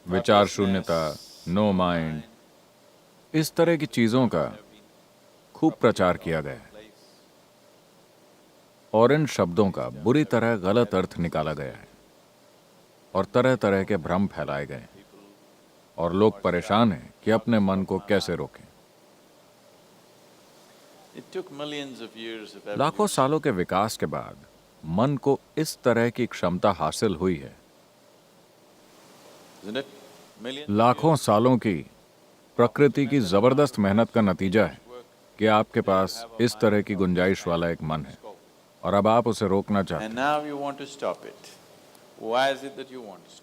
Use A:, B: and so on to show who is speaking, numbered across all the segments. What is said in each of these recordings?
A: विचार शून्यता, no mind, इस तरह की चीजों का खूब प्रचार किया गया है और इन शब्दों का बुरी तरह गलत अर्थ निकाला गया है और तरह तरह के भ्रम फैलाए गए हैं और लोग परेशान हैं कि अपने मन को कैसे रोकें। लाखों सालों के विकास के बाद मन को इस तरह की क्षमता हासिल हुई है। लाखों सालों की प्रकृति की जबरदस्त मेहनत का नतीजा है कि आपके पास इस तरह की गुंजाइश वाला एक मन है और अब आप उसे रोकना चाहते हैं।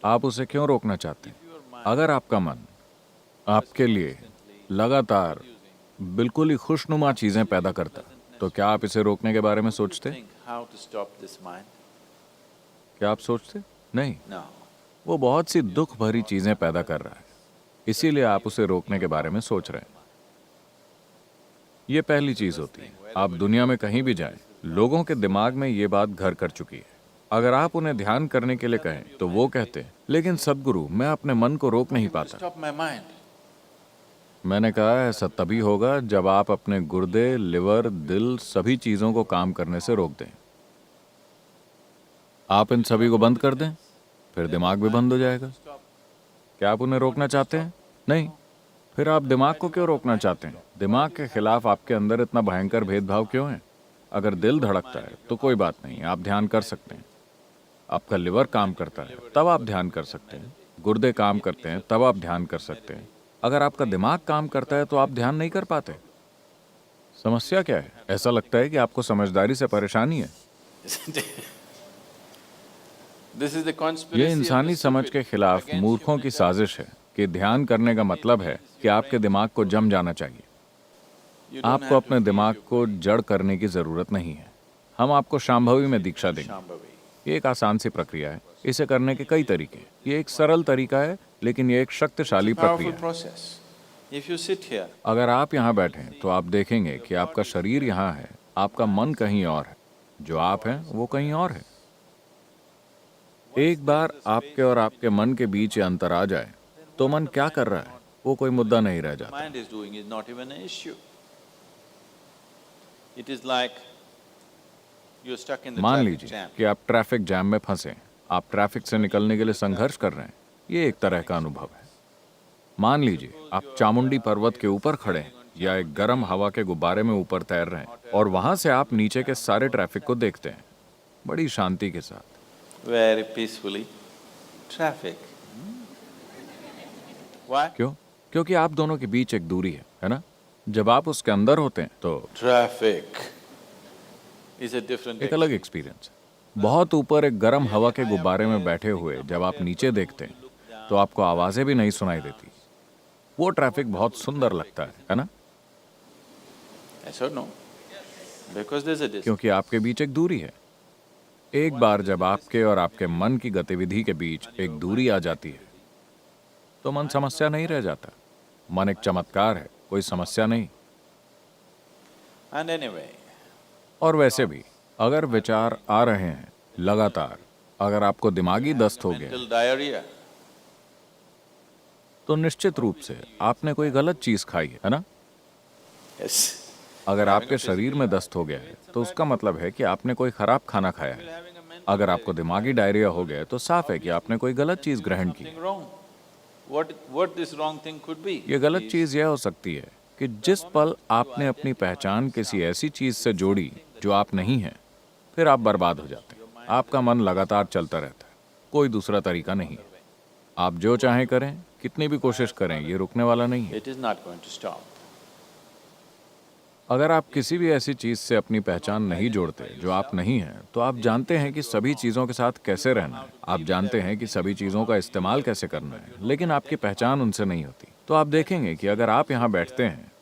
A: आप उसे क्यों रोकना चाहते हैं? अगर आपका मन आपके लिए लगातार बिल्कुल ही खुशनुमा चीजें पैदा करता, तो क्या आप इसे रोकने के बारे में सोचते? क्या आप सोचते? नहीं। वो बहुत सी दुख भरी चीजें पैदा कर रहा है, इसीलिए आप उसे रोकने के बारे में सोच रहे हैं। ये पहली चीज होती है। आप दुनिया में कहीं भी जाएं, लोगों के दिमाग में ये बात घर कर चुकी है। अगर आप उन्हें ध्यान करने के लिए कहें तो वो कहते हैं, लेकिन सद्गुरु, मैं अपने मन को रोक नहीं पाता। मैंने कहा, ऐसा तभी होगा जब आप अपने गुर्दे, लिवर, दिल, सभी चीजों को काम करने से रोक दें। आप इन सभी को बंद कर दें, फिर दिमाग भी बंद हो जाएगा। क्या आप उन्हें रोकना चाहते हैं? नहीं। फिर आप दिमाग को क्यों रोकना चाहते हैं? दिमाग के खिलाफ आपके अंदर इतना भयंकर भेदभाव क्यों है? अगर दिल धड़कता है तो कोई बात नहीं, आप ध्यान कर सकते हैं। आपका लिवर काम करता है तब आप ध्यान कर सकते हैं। गुर्दे काम करते हैं तब आप ध्यान कर सकते हैं। अगर आपका दिमाग काम करता है तो आप ध्यान नहीं कर पाते। समस्या क्या है? ऐसा लगता है कि आपको समझदारी से परेशानी है। यह इंसानी समझ के खिलाफ मूर्खों की साजिश है कि ध्यान करने का मतलब है कि आपके दिमाग को जम जाना चाहिए। आपको अपने दिमाग को जड़ करने की जरूरत नहीं है। हम आपको शांभवी में दीक्षा देंगे। ये एक आसान सी प्रक्रिया है। इसे करने के कई तरीके हैं। ये एक सरल तरीका है, लेकिन ये एक शक्तिशाली प्रक्रिया है। अगर आप यहाँ बैठें तो आप देखेंगे कि आपका शरीर यहाँ है, आपका मन कहीं और है। जो आप हैं वो कहीं और है। एक बार आपके और आपके मन के बीच ये अंतर आ जाए तो मन क्या कर रहा है वो कोई मुद्दा नहीं रह जाता। मान लीजिए कि आप ट्रैफिक जैम में फंसे। आप ट्रैफिक से निकलने के लिए संघर्ष कर रहे हैं। ये एक तरह का अनुभव है। मान लीजिए आप चामुंडी पर्वत के ऊपर खड़े हैं या एक गर्म हवा के गुब्बारे में ऊपर तैर रहे हैं और वहां से आप नीचे के सारे ट्रैफिक को देखते हैं बड़ी शांति के साथ।
B: Very peacefully. Traffic. Why?
A: क्यों? क्योंकि आप दोनों के बीच एक दूरी है ना? जब आप उसके अंदर होते हैं तो
B: Traffic is a different
A: एक अलग एक्सपीरियंस है। बहुत ऊपर एक गर्म हवा के गुब्बारे में बैठे हुए जब आप नीचे देखते हैं तो आपको आवाजें भी नहीं सुनाई देती। वो ट्रैफिक बहुत सुंदर लगता है ना?
B: Yes or no? Because there's a distance.
A: क्योंकि आपके बीच एक दूरी है। एक बार जब आपके और आपके मन की गतिविधि के बीच एक दूरी आ जाती है तो मन समस्या नहीं रह जाता। मन एक चमत्कार है, कोई समस्या नहीं।
B: And anyway,
A: और वैसे भी अगर विचार आ रहे हैं लगातार, अगर आपको दिमागी दस्त हो गया
B: mental diarrhea.
A: तो निश्चित रूप से आपने कोई गलत चीज खाई है ना?
B: Yes.
A: अगर आपके शरीर में दस्त हो गया है तो उसका मतलब है कि आपने कोई खराब खाना खाया है। अगर आपको दिमागी डायरिया हो गया है तो साफ है कि आपने कोई गलत चीज ग्रहण की।
B: Something wrong. What this wrong thing could be?
A: ये गलत चीज यह हो सकती है कि जिस पल आपने अपनी पहचान किसी ऐसी चीज से जोड़ी जो आप नहीं हैं, फिर आप बर्बाद हो जाते हैं। आपका मन लगातार चलता रहता है, कोई दूसरा तरीका नहीं है। आप जो चाहें करें, कितनी भी कोशिश करें, ये रुकने वाला नहीं है।
B: It is not going to stop.
A: अगर आप किसी भी ऐसी चीज से अपनी पहचान नहीं जोड़ते जो आप नहीं हैं, तो आप जानते हैं कि सभी चीजों के साथ कैसे रहना है। आप जानते हैं कि सभी चीजों का इस्तेमाल कैसे करना है, लेकिन आपकी पहचान उनसे नहीं होती। तो आप देखेंगे कि अगर आप यहाँ बैठते हैं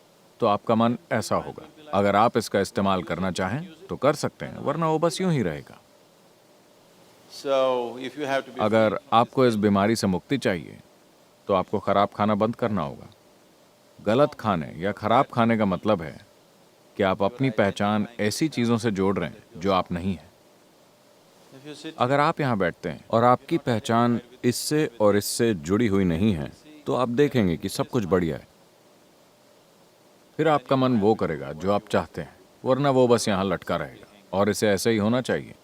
A: तो आपका मन ऐसा होगा। अगर आप इसका इस्तेमाल करना चाहें तो कर सकते हैं, वरना वो बस यूं ही रहेगा।
B: So if you have to be
A: अगर आपको इस बीमारी से मुक्ति चाहिए तो आपको खराब खाना बंद करना होगा। गलत खाने या खराब खाने का मतलब है कि आप अपनी पहचान ऐसी चीजों से जोड़ रहे हैं जो आप नहीं हैं।
B: if you sit
A: अगर आप यहाँ बैठते हैं और आपकी पहचान इससे और इससे जुड़ी हुई नहीं है तो आप देखेंगे कि सब कुछ बढ़िया है। फिर आपका मन वो करेगा जो आप चाहते हैं, वरना वो बस यहाँ लटका रहेगा। और इसे ऐसे ही होना चाहिए।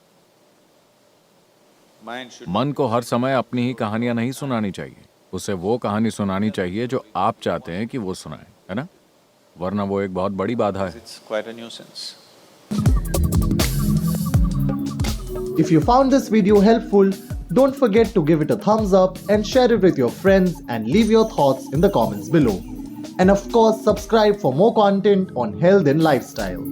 B: Mind should
A: मन को हर समय अपनी ही कहानियां नहीं सुनानी चाहिए, उसे वो कहानी सुनानी चाहिए जो आप चाहते हैं कि वो सुनाए, है ना? वरना वो एक बहुत बड़ी बाधा है।
B: it's quite a nuisance.
C: If you found this video helpful, don't forget to give it a thumbs up and share it with your friends and leave your thoughts in the comments below. And of course, subscribe for more content on health and lifestyle.